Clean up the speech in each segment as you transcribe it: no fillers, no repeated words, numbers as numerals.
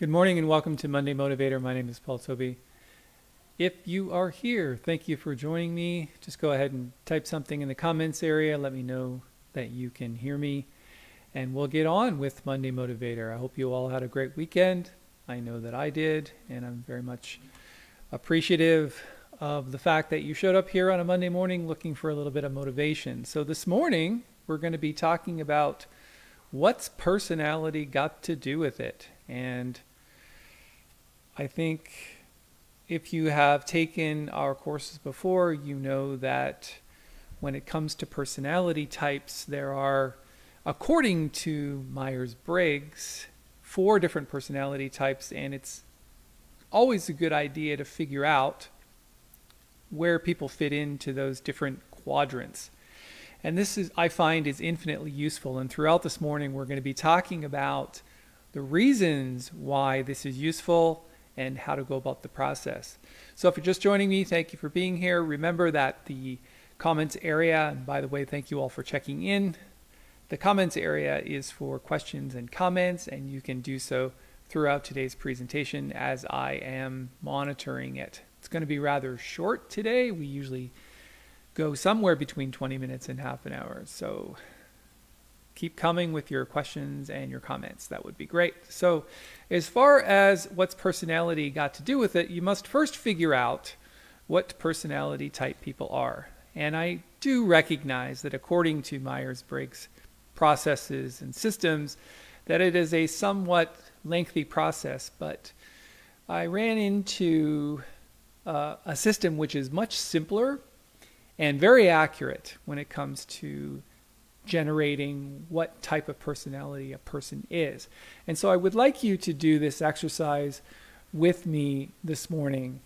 Good morning and welcome to Monday Motivator. My name is Paul Tobey. If you are here, thank you for joining me. Just go ahead and type something in the comments area. Let me know that you can hear me. And we'll get on with Monday Motivator. I hope you all had a great weekend. I know that I did, and I'm very much appreciative of the fact that you showed up here on a Monday morning looking for a little bit of motivation. So this morning, we're going to be talking about what's personality got to do with it. And I think if you have taken our courses before, you know that when it comes to personality types, there are, according to Myers-Briggs, 4 different personality types, and it's always a good idea to figure out where people fit into those different quadrants. And this is, I find, is infinitely useful. And throughout this morning, we're going to be talking about the reasons why this is useful and how to go about the process. So if you're just joining me, thank you for being here. Remember that the comments area, and by the way, thank you all for checking in. The comments area is for questions and comments, and you can do so throughout today's presentation as I am monitoring it. It's going to be rather short today. We usually go somewhere between 20 minutes and half an hour. So keep coming with your questions and your comments. That would be great. So as far as what's personality got to do with it, you must first figure out what personality type people are. And I do recognize that according to Myers-Briggs processes and systems, that it is a somewhat lengthy process, but I ran into a system which is much simpler and very accurate when it comes to generating what type of personality a person is. And so I would like you to do this exercise with me this morning.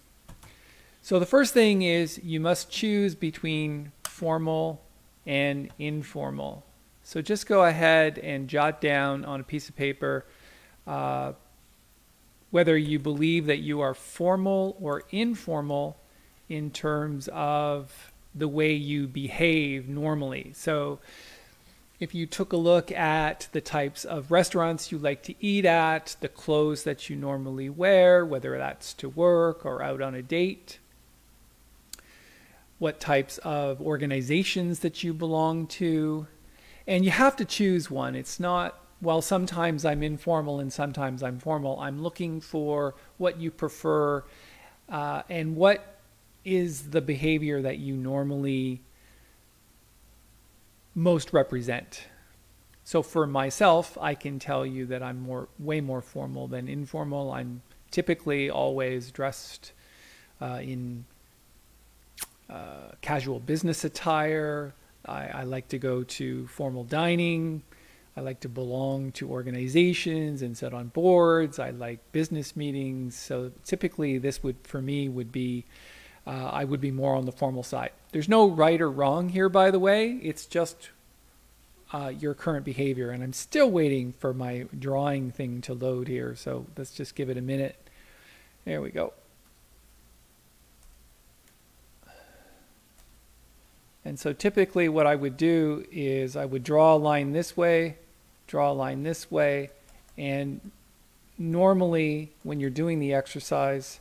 So the first thing is you must choose between formal and informal. So just go ahead and jot down on a piece of paper whether you believe that you are formal or informal in terms of the way you behave normally. So if you took a look at the types of restaurants you like to eat at, the clothes that you normally wear, whether that's to work or out on a date, what types of organizations that you belong to, and you have to choose one. It's not, well, sometimes I'm informal and sometimes I'm formal. I'm looking for what you prefer and what is the behavior that you normally most represent. So for myself, I can tell you that I'm way more formal than informal. I'm typically always dressed in casual business attire. I like to go to formal dining. I like to belong to organizations and sit on boards. I like business meetings. So typically this would, for me, would be I would be more on the formal side. There's no right or wrong here, by the way. It's just your current behavior. And I'm still waiting for my drawing thing to load here. So let's just give it a minute. There we go. And so typically what I would do is I would draw a line this way, draw a line this way. And normally when you're doing the exercise,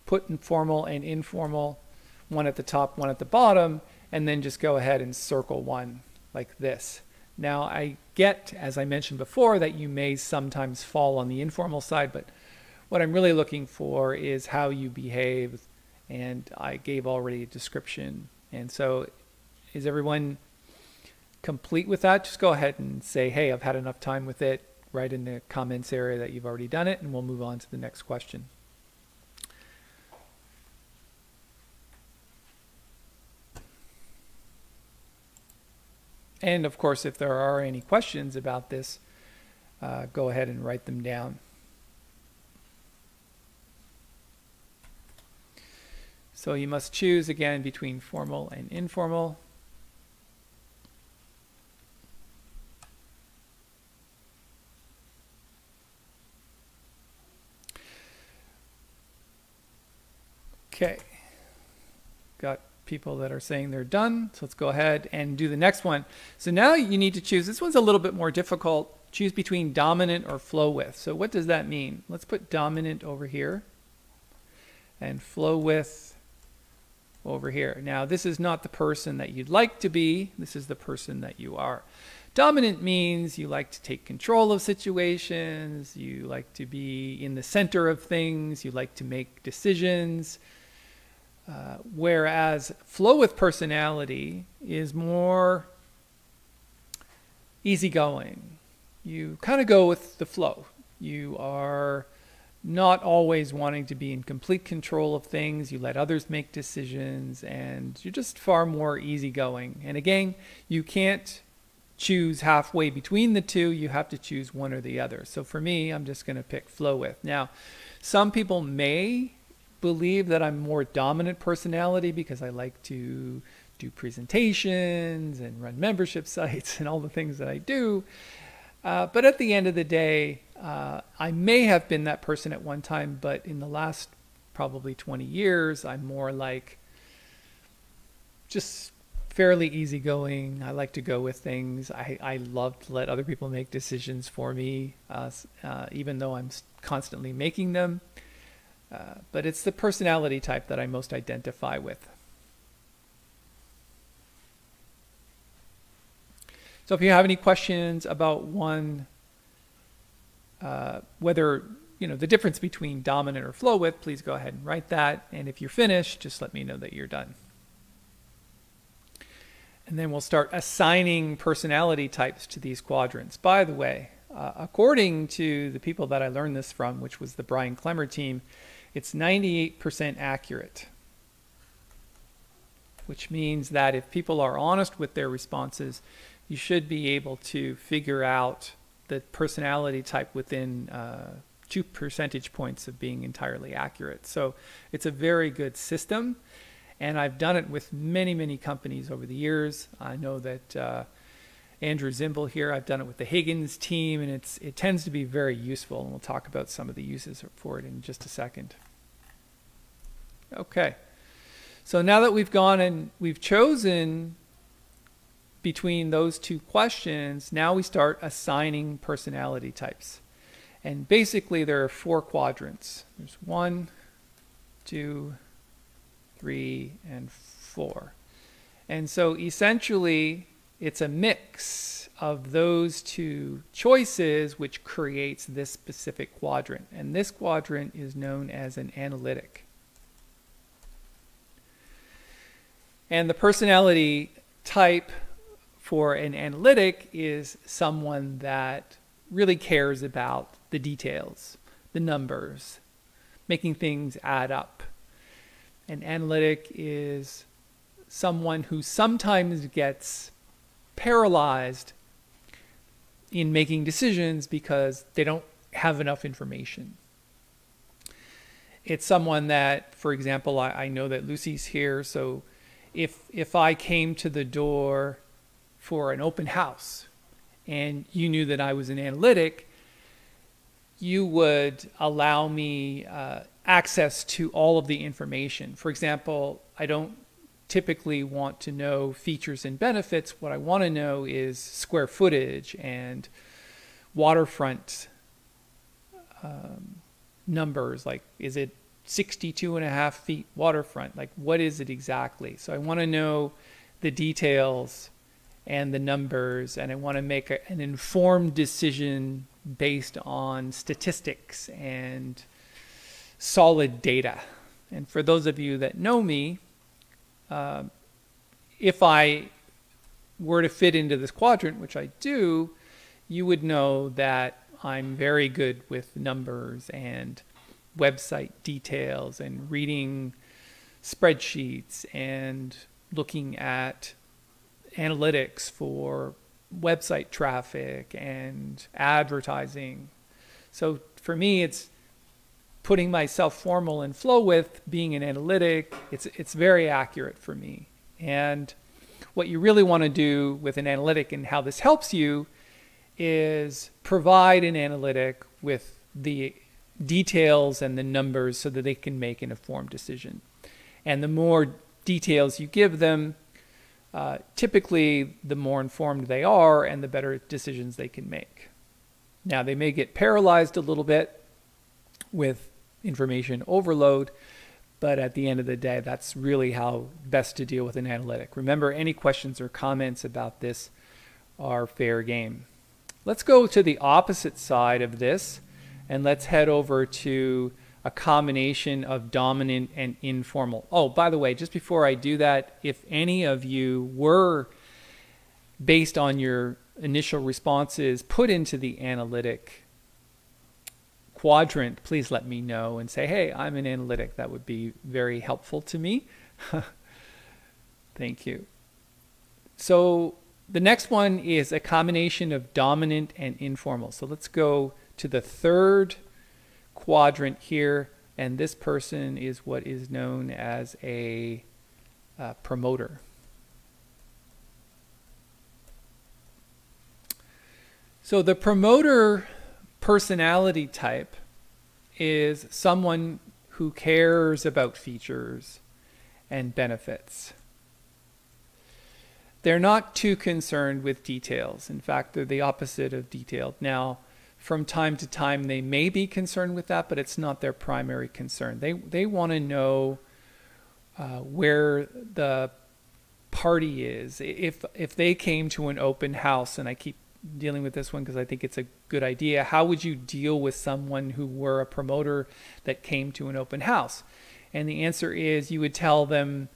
put in formal and informal, one at the top, one at the bottom, and then just go ahead and circle one like this. Now I get, as I mentioned before, that you may sometimes fall on the informal side, but what I'm really looking for is how you behave, and I gave already a description. And so is everyone complete with that? Just go ahead and say, hey, I've had enough time with it. Write in the comments area that you've already done it, and we'll move on to the next question. And of course, if there are any questions about this, go ahead and write them down. So you must choose again between formal and informal. Okay, got people that are saying they're done. So let's go ahead and do the next one. So now you need to choose. This one's a little bit more difficult. choose between dominant or flow with. So what does that mean? Let's put dominant over here and flow with over here. Now, this is not the person that you'd like to be. This is the person that you are. Dominant means you like to take control of situations. You like to be in the center of things. You like to make decisions. Whereas flow with personality is more easygoing. You kind of go with the flow. You are not always wanting to be in complete control of things. You let others make decisions, and you're just far more easygoing. And again, you can't choose halfway between the two. You have to choose one or the other. So for me, I'm just going to pick flow with. Now, some people may believe that I'm more dominant personality because I like to do presentations and run membership sites and all the things that I do. But at the end of the day, I may have been that person at one time, but in the last probably 20 years, I'm more like just fairly easygoing. I like to go with things. I love to let other people make decisions for me, even though I'm constantly making them. But it's the personality type that I most identify with. So if you have any questions about one, whether, the difference between dominant or flow with, please go ahead and write that. And if you're finished, just let me know that you're done. And then we'll start assigning personality types to these quadrants. By the way, according to the people that I learned this from, which was the Brian Clemmer team, it's 98% accurate, which means that if people are honest with their responses, you should be able to figure out the personality type within 2 percentage points of being entirely accurate. So it's a very good system, and I've done it with many, many companies over the years. I know that Andrew Zimble here, I've done it with the Higgins team, and it tends to be very useful, and we'll talk about some of the uses for it in just a second. Okay, so now that we've gone and we've chosen between those two questions, now we start assigning personality types. And basically there are 4 quadrants. There's 1, 2, 3, and 4. And so essentially it's a mix of those two choices which creates this specific quadrant. And this quadrant is known as an analytic. And the personality type for an analytic is someone that really cares about the details, the numbers, making things add up. An analytic is someone who sometimes gets paralyzed in making decisions because they don't have enough information. It's someone that, for example, I know that Lucy's here, so if I came to the door for an open house and you knew that I was an analytic, you would allow me access to all of the information. For example, I don't typically want to know features and benefits. What I want to know is square footage and waterfront numbers. Like, is it 62.5 feet waterfront? Like, what is it exactly? So I want to know the details and the numbers, and I want to make an informed decision based on statistics and solid data. And for those of you that know me, if I were to fit into this quadrant, which I do, you would know that I'm very good with numbers and website details and reading spreadsheets and looking at analytics for website traffic and advertising. So for me, it's putting myself formal and flow with being an analytic. It's very accurate for me. And what you really want to do with an analytic and how this helps you is provide an analytic with the details and the numbers so that they can make an informed decision. And the more details you give them, typically the more informed they are and the better decisions they can make. Now, they may get paralyzed a little bit with information overload, but at the end of the day, that's really how best to deal with an analytic. Remember, any questions or comments about this are fair game. Let's go to the opposite side of this, and let's head over to a combination of dominant and informal. Oh, by the way, just before I do that, if any of you were, based on your initial responses, put into the analytic quadrant, please let me know and say, hey, I'm an analytic. That would be very helpful to me. Thank you. So the next one is a combination of dominant and informal. So let's go to the third quadrant here, and this person is what is known as a promoter. So the promoter personality type is someone who cares about features and benefits. They're not too concerned with details. In fact, they're the opposite of detailed. Now, from time to time, they may be concerned with that, but it's not their primary concern. They want to know where the party is. If they came to an open house, and I keep dealing with this one because I think it's a good idea, how would you deal with someone who were a promoter that came to an open house? And the answer is you would tell them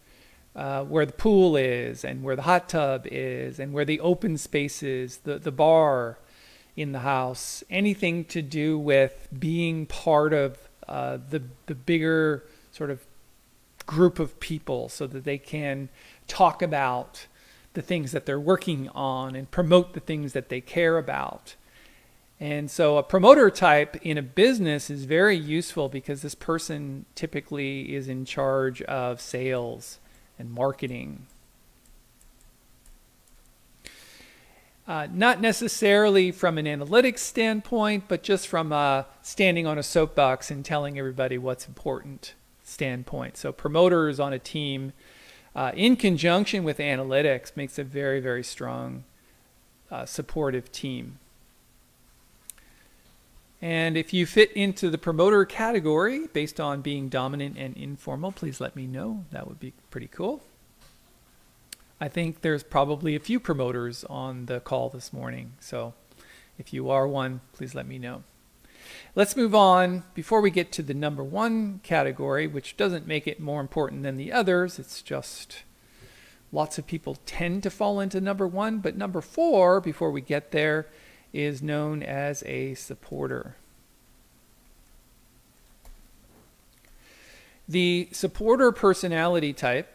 where the pool is, and where the hot tub is, and where the open space is, the bar in the house, anything to do with being part of the bigger sort of group of people, so that they can talk about the things that they're working on and promote the things that they care about. And so a promoter type in a business is very useful because this person typically is in charge of sales and marketing. Not necessarily from an analytics standpoint, but just from standing on a soapbox and telling everybody what's important standpoint. So promoters on a team in conjunction with analytics makes a very, very strong supportive team. And if you fit into the promoter category based on being dominant and informal, please let me know. That would be pretty cool. I think there's probably a few promoters on the call this morning. So if you are one, please let me know. Let's move on before we get to the number one category, which doesn't make it more important than the others. It's just lots of people tend to fall into number one. But number four, before we get there, is known as a supporter. The supporter personality type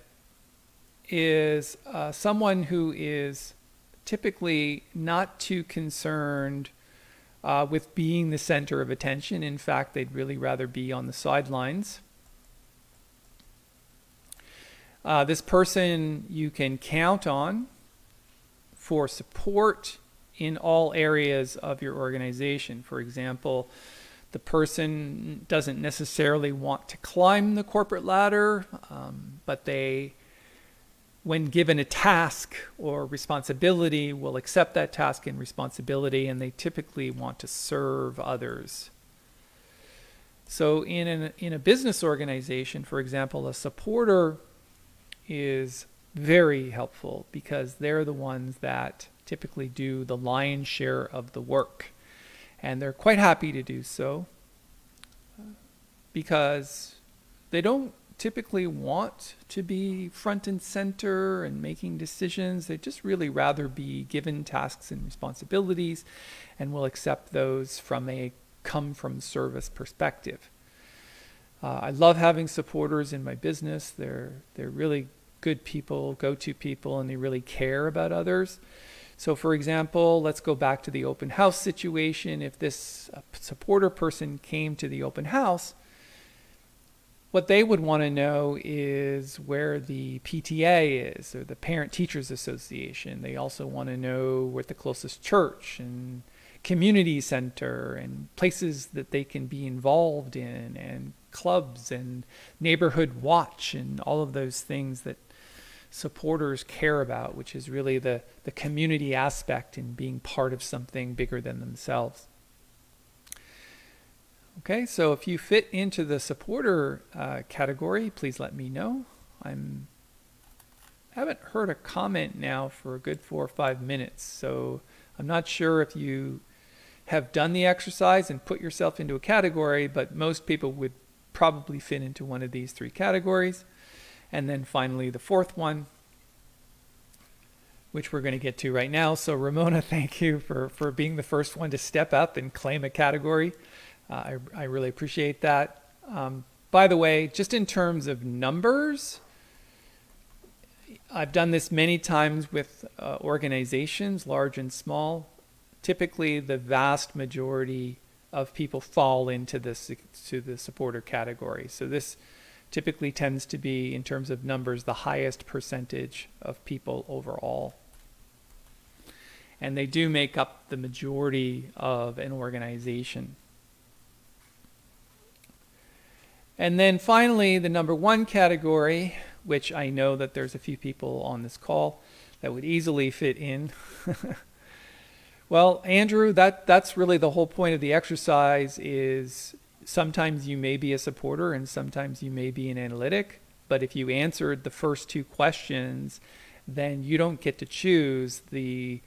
is someone who is typically not too concerned with being the center of attention. In fact, they'd really rather be on the sidelines. This person you can count on for support in all areas of your organization. For example, the person doesn't necessarily want to climb the corporate ladder, but they, when given a task or responsibility, will accept that task and responsibility, and they typically want to serve others. So in a business organization, for example, a supporter is very helpful because they're the ones that typically do the lion's share of the work. And they're quite happy to do so because they don't typically want to be front and center and making decisions. They just really rather be given tasks and responsibilities and will accept those from a come from service perspective. I love having supporters in my business. They're really good people, go-to people, and they really care about others. So for example, let's go back to the open house situation. If this supporter person came to the open house, what they would want to know is where the PTA is, or the Parent Teachers Association. They also want to know where the closest church and community center and places that they can be involved in, and clubs and neighborhood watch and all of those things that supporters care about, which is really the community aspect in being part of something bigger than themselves. Okay, so if you fit into the supporter category, please let me know. I haven't heard a comment now for a good 4 or 5 minutes, so I'm not sure if you have done the exercise and put yourself into a category, but most people would probably fit into one of these 3 categories. And then finally the 4th one, which we're going to get to right now. So Ramona, thank you for being the first one to step up and claim a category. I really appreciate that. By the way, just in terms of numbers, I've done this many times with organizations, large and small. Typically, the vast majority of people fall into the supporter category. So this typically tends to be, in terms of numbers, the highest percentage of people overall. And they do make up the majority of an organization. And then finally, the number 1 category, which I know that there's a few people on this call that would easily fit in. Well, Andrew, that's really the whole point of the exercise. Is sometimes you may be a supporter and sometimes you may be an analytic, but if you answered the first 2 questions, then you don't get to choose. The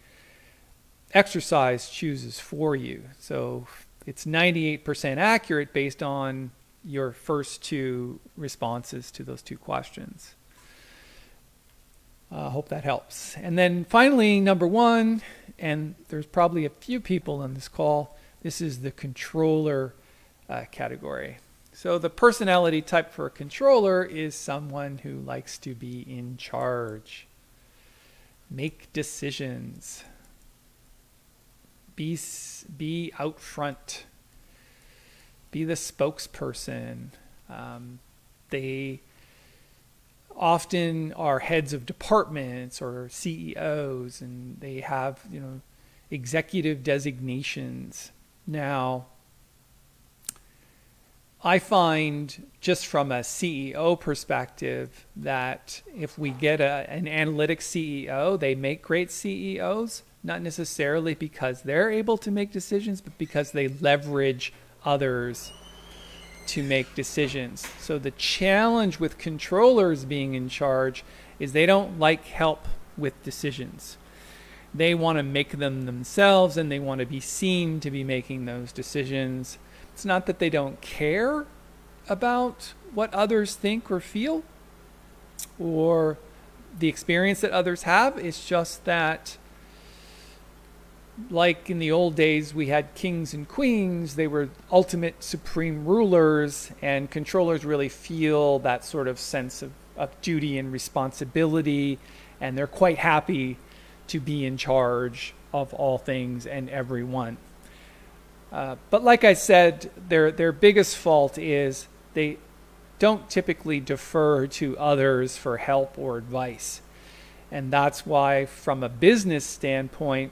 exercise chooses for you. So it's 98% accurate based on your first 2 responses to those 2 questions. I hope that helps. And then finally, number 1, and there's probably a few people on this call, this is the controller category. So the personality type for a controller is someone who likes to be in charge, make decisions, be out front, be the spokesperson. They often are heads of departments or CEOs, and they have, executive designations. Now, I find just from a CEO perspective that if we get an analytic CEO, they make great CEOs, not necessarily because they're able to make decisions, but because they leverage others to make decisions. So the challenge with controllers being in charge is they don't like help with decisions. They want to make them themselves, and they want to be seen to be making those decisions. It's not that they don't care about what others think or feel or the experience that others have. It's just that, like in the old days, we had kings and queens. They were ultimate supreme rulers, and controllers really feel that sort of sense of duty and responsibility, and they're quite happy to be in charge of all things and everyone. But like I said, their biggest fault is they don't typically defer to others for help or advice. And that's why, from a business standpoint,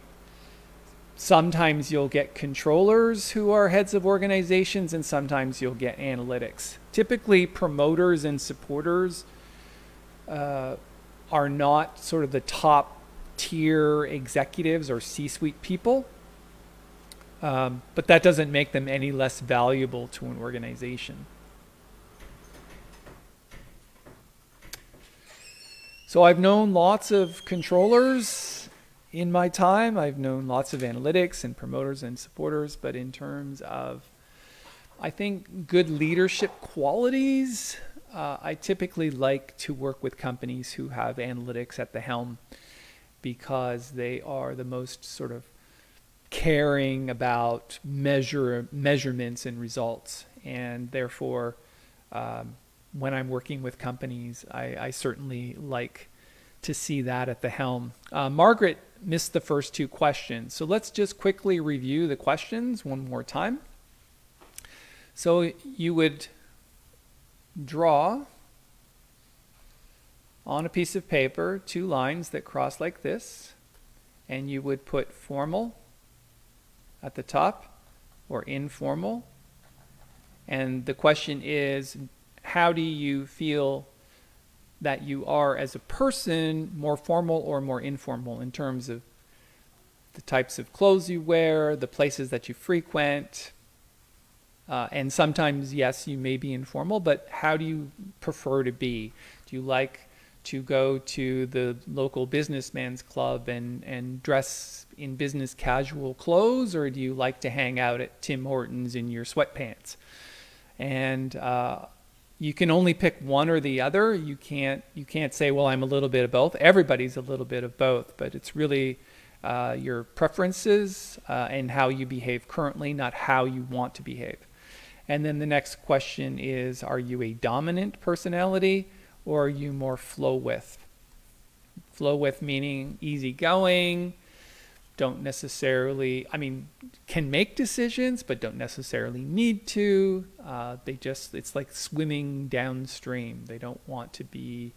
sometimes you'll get controllers who are heads of organizations, and sometimes you'll get analytics. Typically, promoters and supporters are not sort of the top tier executives or C-suite people, but that doesn't make them any less valuable to an organization. So I've known lots of controllers in my time. I've known lots of analytics and promoters and supporters, but in terms of, I think, good leadership qualities, I typically like to work with companies who have analytics at the helm, because they are the most sort of caring about measurements and results. And therefore, when I'm working with companies, I certainly like to see that at the helm. Margaret missed the first 2 questions. So let's just quickly review the questions one more time. So you would draw on a piece of paper 2 lines that cross like this, and you would put formal at the top or informal. And the question is, how do you feel that you are as a person, more formal or more informal, in terms of the types of clothes you wear, the places that you frequent, And sometimes, yes, you may be informal, but how do you prefer to be? Do you like to go to the local businessman's club and dress in business casual clothes, or do you like to hang out at Tim Hortons in your sweatpants? And you can only pick one or the other. You can't say, well, I'm a little bit of both. Everybody's a little bit of both, but it's really your preferences and how you behave currently, not how you want to behave. And then the next question is, are you a dominant personality, or are you more flow with? Flow with meaning easygoing, don't necessarily, can make decisions, but don't necessarily need to. It's like swimming downstream. They don't want to be,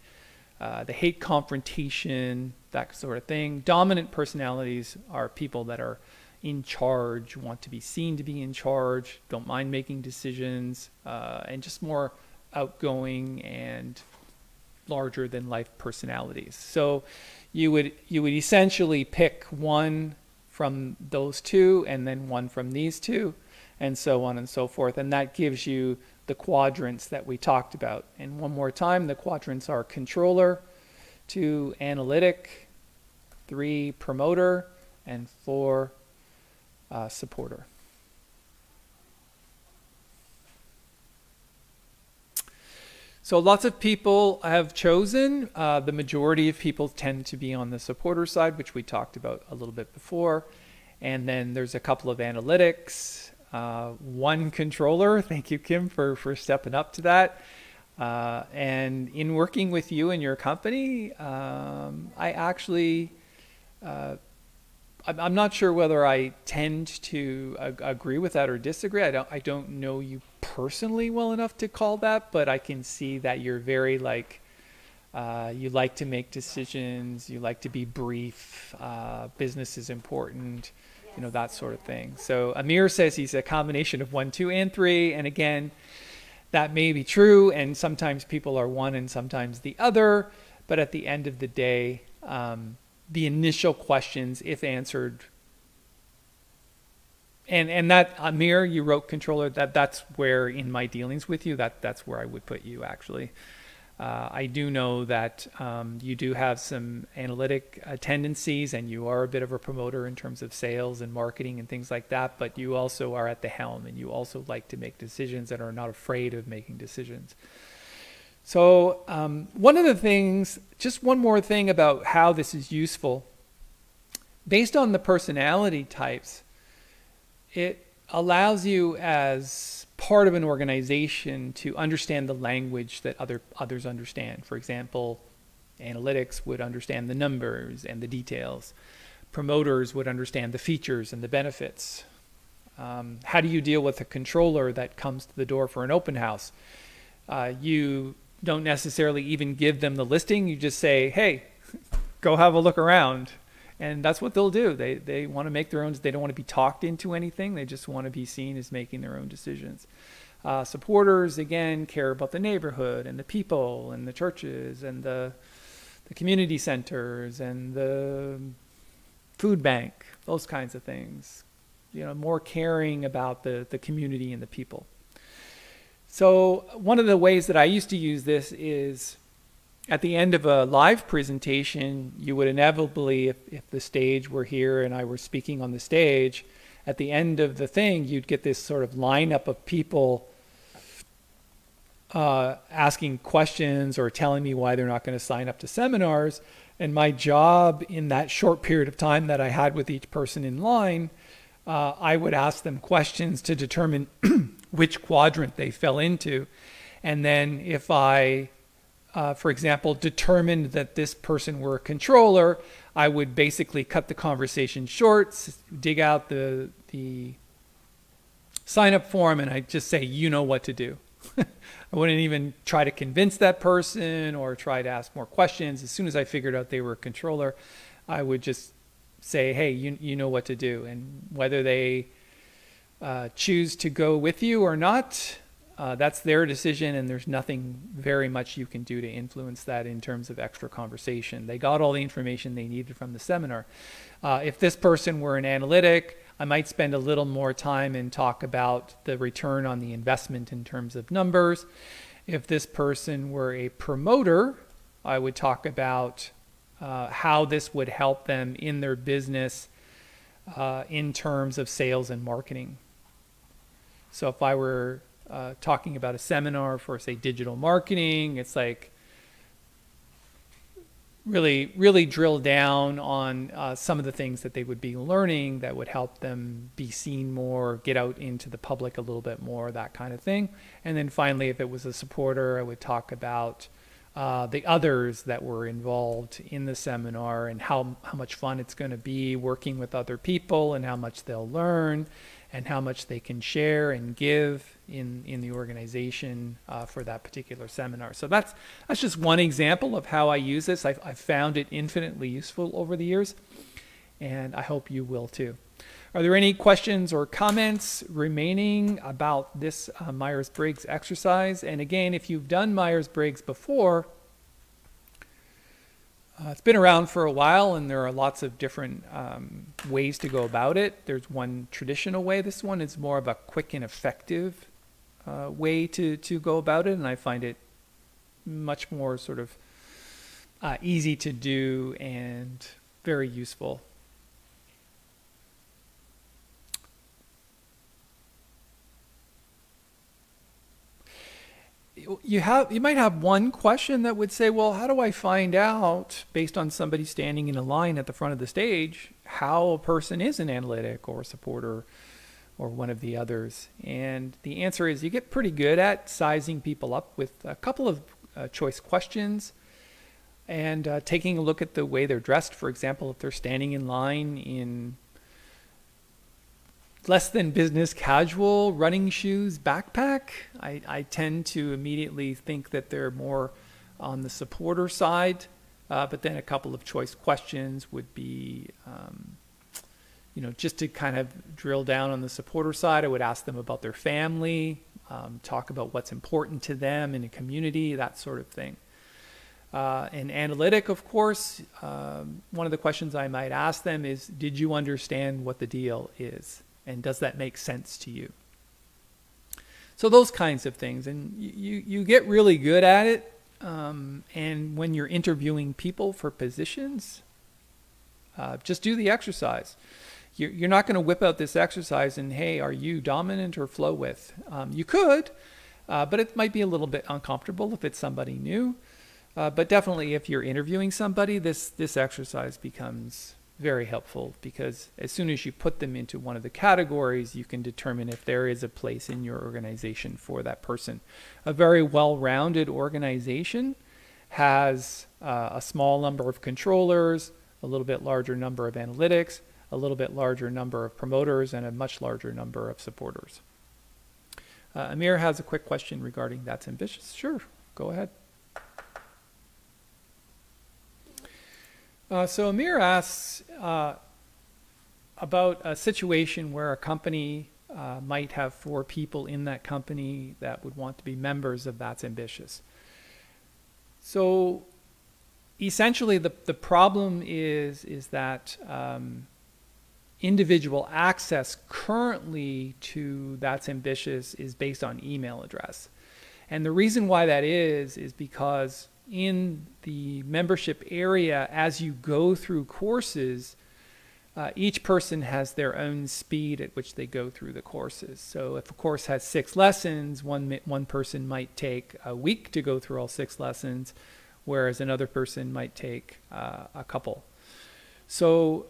they hate confrontation, that sort of thing. Dominant personalities are people that are in charge, want to be seen to be in charge, don't mind making decisions, and just more outgoing and larger than life personalities. So you would essentially pick one from those two and then one from these two, and so on and so forth. And that gives you the quadrants that we talked about. And one more time, the quadrants are controller, 2 analytic, 3 promoter, and 4 supporter. So lots of people have chosen. The majority of people tend to be on the supporter side, which we talked about a little bit before. And then there's a couple of analytics, 1 controller. Thank you, Kim, for stepping up to that. And in working with you and your company, I actually, I'm not sure whether I tend to agree with that or disagree. I don't know you personally well enough to call that, but I can see that you're very you like to make decisions, you like to be brief, business is important, that sort of thing. So Amir says he's a combination of 1, 2, and 3, and again, that may be true, and sometimes people are one and sometimes the other, but at the end of the day, the initial questions, if answered, and that, Amir, you wrote controller, that's where in my dealings with you, that's where I would put you actually. I do know that you do have some analytic tendencies, and you are a bit of a promoter in terms of sales and marketing and things like that, but you also are at the helm, and you also like to make decisions and are not afraid of making decisions. So one of the things, just one more thing about how this is useful, based on the personality types, it allows you as part of an organization to understand the language that others understand. For example, analytics would understand the numbers and the details. Promoters would understand the features and the benefits. How do you deal with a controller that comes to the door for an open house? You don't necessarily even give them the listing. You just say, hey, go have a look around. And that's what they'll do. They want to make their own, they don't want to be talked into anything. They just want to be seen as making their own decisions. Supporters, again, care about the neighborhood and the people and the churches and the community centers and the food bank, those kinds of things. More caring about the community and the people. So one of the ways that I used to use this is at the end of a live presentation, you would inevitably, if the stage were here and I were speaking on the stage, at the end of the thing, you'd get this sort of lineup of people asking questions or telling me why they're not going to sign up to seminars. And my job in that short period of time that I had with each person in line, I would ask them questions to determine which quadrant they fell into. And then if I, for example, determined that this person were a controller, I would basically cut the conversation short, dig out the sign-up form, and I'd just say, you know what to do. I wouldn't even try to convince that person or try to ask more questions. As soon as I figured out they were a controller, I would just say, hey, you know what to do. And whether they choose to go with you or not, that's their decision, and there's nothing very much you can do to influence that in terms of extra conversation. They got all the information they needed from the seminar. If this person were an analytic, I might spend a little more time and talk about the return on the investment in terms of numbers. If this person were a promoter, I would talk about how this would help them in their business in terms of sales and marketing. So if I were talking about a seminar for, say, digital marketing, it's like really drill down on some of the things that they would be learning that would help them be seen more, get out into the public a little bit more, that kind of thing. And then finally, if it was a supporter, I would talk about the others that were involved in the seminar and how much fun it's going to be working with other people and how much they'll learn and how much they can share and give in the organization for that particular seminar. So that's just one example of how I use this. I've found it infinitely useful over the years, and I hope you will too. Are there any questions or comments remaining about this Myers-Briggs exercise? And again, if you've done Myers-Briggs before, it's been around for a while, and there are lots of different ways to go about it. There's one traditional way. This one is more of a quick and effective way to go about it, and I find it much more sort of easy to do and very useful. You might have one question that would say, well, how do I find out, based on somebody standing in a line at the front of the stage, how a person is an analytic or a supporter or one of the others? And the answer is you get pretty good at sizing people up with a couple of choice questions and taking a look at the way they're dressed. For example, if they're standing in line in less than business casual running shoes, backpack, I tend to immediately think that they're more on the supporter side. But then a couple of choice questions would be, just to kind of drill down on the supporter side. I would ask them about their family, talk about what's important to them in a community, that sort of thing. And analytic, of course, one of the questions I might ask them is, did you understand what the deal is? And does that make sense to you? So those kinds of things. And you get really good at it. And when you're interviewing people for positions, just do the exercise. You're not going to whip out this exercise and, hey, are you dominant or flow with? You could, but it might be a little bit uncomfortable if it's somebody new. But definitely if you're interviewing somebody, this exercise becomes very helpful, because as soon as you put them into one of the categories, you can determine if there is a place in your organization for that person. A very well-rounded organization has a small number of controllers, a little bit larger number of analytics, a little bit larger number of promoters, and a much larger number of supporters. Amir has a quick question regarding that's ambitious. Sure, go ahead. So Amir asks about a situation where a company might have 4 people in that company that would want to be members of That's Ambitious. So essentially the problem is that individual access currently to That's Ambitious is based on email address. And the reason why that is because in the membership area, as you go through courses, each person has their own speed at which they go through the courses. So if a course has 6 lessons, one person might take a week to go through all 6 lessons, whereas another person might take a couple. So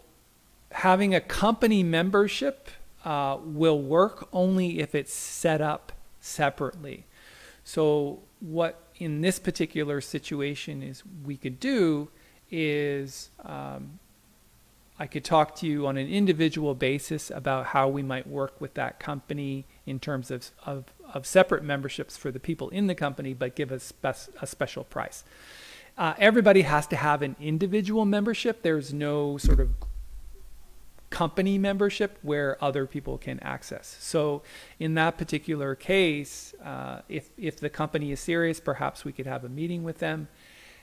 having a company membership will work only if it's set up separately. So what in this particular situation is we could do is I could talk to you on an individual basis about how we might work with that company in terms of separate memberships for the people in the company, but give a special price. Everybody has to have an individual membership. There's no sort of company membership where other people can access. So in that particular case, if the company is serious, perhaps we could have a meeting with them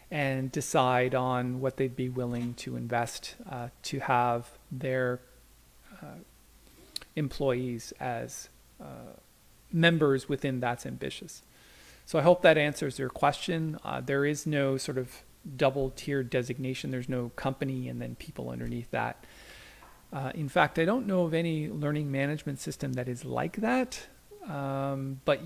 and decide on what they'd be willing to invest to have their employees as members within That's Ambitious. So I hope that answers your question. There is no sort of double tiered designation. There's no company and then people underneath that. In fact, I don't know of any learning management system that is like that. But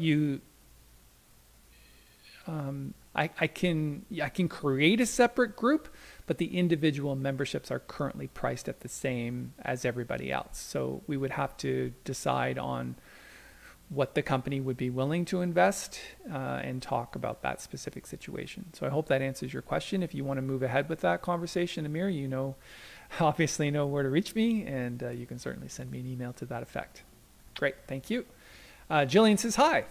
I can create a separate group, but the individual memberships are currently priced at the same as everybody else. So we would have to decide on what the company would be willing to invest and talk about that specific situation. So I hope that answers your question. If you want to move ahead with that conversation, Amir, you obviously know where to reach me, and you can certainly send me an email to that effect. Great, thank you. Jillian says hi.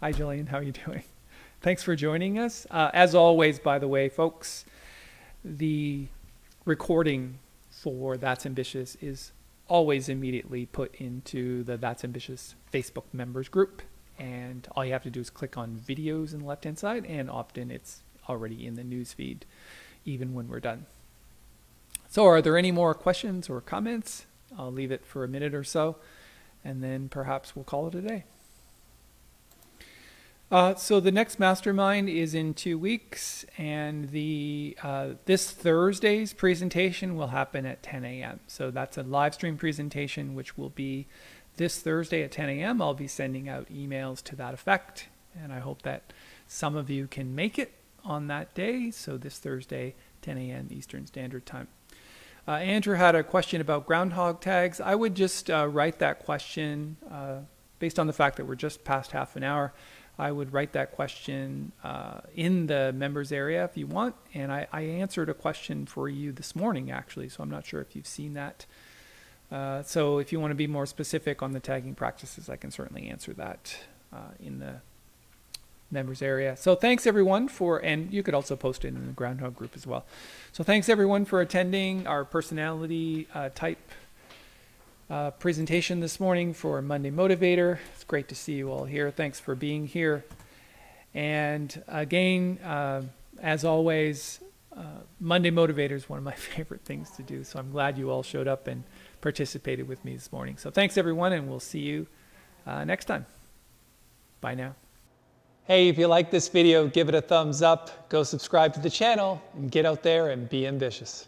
Hi, Jillian, how are you doing? Thanks for joining us. As always, by the way, folks, the recording for That's Ambitious is always immediately put into the That's Ambitious Facebook members group. And all you have to do is click on videos on the left-hand side, and often it's already in the news feed, even when we're done. So are there any more questions or comments? I'll leave it for a minute or so, and then perhaps we'll call it a day. So the next mastermind is in 2 weeks, and this Thursday's presentation will happen at 10 a.m. So that's a live stream presentation, which will be this Thursday at 10 a.m. I'll be sending out emails to that effect, and I hope that some of you can make it on that day. So this Thursday, 10 a.m. Eastern Standard Time. Andrew had a question about groundhog tags. I would just write that question based on the fact that we're just past half an hour. I would write that question in the members area if you want. And I answered a question for you this morning, actually, so I'm not sure if you've seen that. So if you want to be more specific on the tagging practices, I can certainly answer that in the members area. So thanks everyone and you could also post it in the Groundhog group as well. So thanks everyone for attending our personality type presentation this morning for Monday Motivator. It's great to see you all here. Thanks for being here. And again, as always, Monday Motivator is one of my favorite things to do. So I'm glad you all showed up and participated with me this morning. So thanks everyone, and we'll see you next time. Bye now. Hey, if you like this video, give it a thumbs up, go subscribe to the channel, and get out there and be ambitious.